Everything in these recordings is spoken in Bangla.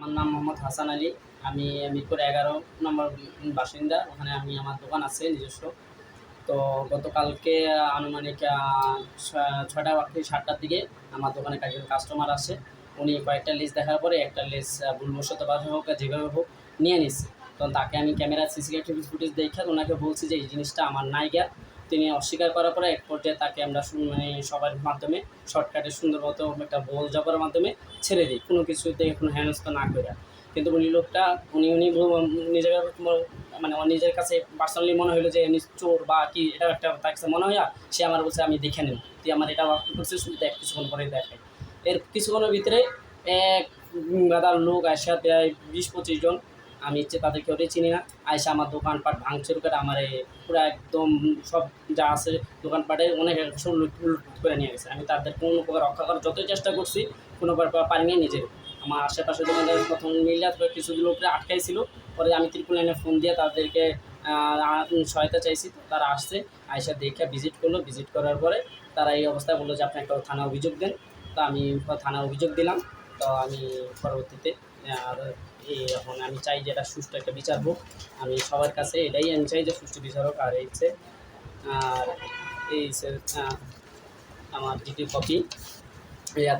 আমার নাম মোহাম্মদ হাসান আলী। আমি মিরপুর 11 নম্বর বাসিন্দা। ওখানে আমি আমার দোকান আছে নিজস্ব। তো গতকালকে আনুমানিক ৬টা কি ৭টার দিকে আমার দোকানে একজন কাস্টমার আসে। উনি কয়েকটা লিস্ট দেখার পরে একটা লিস্ট ভুলবশতভাবে হোক আর যেভাবে হোক নিয়ে নিচ্ছে। তখন তাকে আমি ক্যামেরা সিসিটিভি ফুটেজ দেখে ওনাকে বলছি যে এই জিনিসটা আমার নাই গিয়া। তিনি অস্বীকার করার পরে এক পর্যায়ে তাকে আমরা মানে সবার মাধ্যমে শর্টকাটে সুন্দর মতো একটা বল জবাবের মাধ্যমে ছেড়ে দিই, কোনো কিছুতে কোনো হেনস্থা না করে। কিন্তু উনি লোকটা উনি উনি নিজের মানে আমার নিজের কাছে পার্সোনালি মনে হলো যে উনি চোর বা কি, এটা একটা তার কাছে মনে হয়। সে আমার বলছে আমি দেখে নেব, তুই আমার এটা করছিস, দেখ কিছুক্ষণ পরে দেখাই। এর কিছুক্ষণের ভিতরে এক গাদার লোক আসা প্রায় ২০-২৫ জন, আমি তাদের কেউটাই চিনি না, আইসা আমার দোকানপাট ভাঙচুর করে আমার পুরো একদম সব যা আছে দোকানপাটে অনেক সব লুট করে নিয়ে গেছে। আমি তাদের কোনো প্রকার রক্ষা করার যতই চেষ্টা করছি কোনো পারিনি নিজের। আমার আশেপাশে দোকানদার প্রথম মিলিয়া কিছু লোকরা আটকাইছিল। পরে আমি ত্রিপুল লাইনে ফোন দিয়ে তাদেরকে সহায়তা চাইছি। তো তারা আসছে, আইসা দেখে ভিজিট করলো। ভিজিট করার পরে তারা এই অবস্থায় বললো যে আপনি একটা থানায় অভিযোগ দেন। তো আমি থানায় অভিযোগ দিলাম। তো আমি পরবর্তীতে আর এখন আমি চাই যে এটা সুষ্ঠু একটা বিচার হোক। আমি সবার কাছে এটাই আমি চাই যে সুষ্ঠু বিচার হোক। আর আর এই আমার ডিটি কপি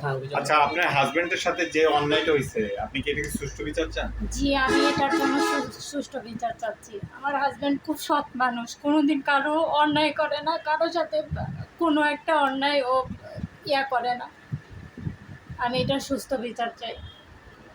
থানার অভিযোগ। আচ্ছা, আপনার হাজবেন্ডের সাথে যে অন্যায়টা হয়েছে, আপনি কি এটাকে সুষ্ঠু বিচার চান? জি, আমি এটার জন্য সুষ্ঠু বিচার চাচ্ছি। আমার হাজব্যান্ড খুব সৎ মানুষ, কোনোদিন কারো অন্যায় করে না, কারোর সাথে কোনো একটা অন্যায় ও করে না। আমি এটার সুস্থ বিচার চাই।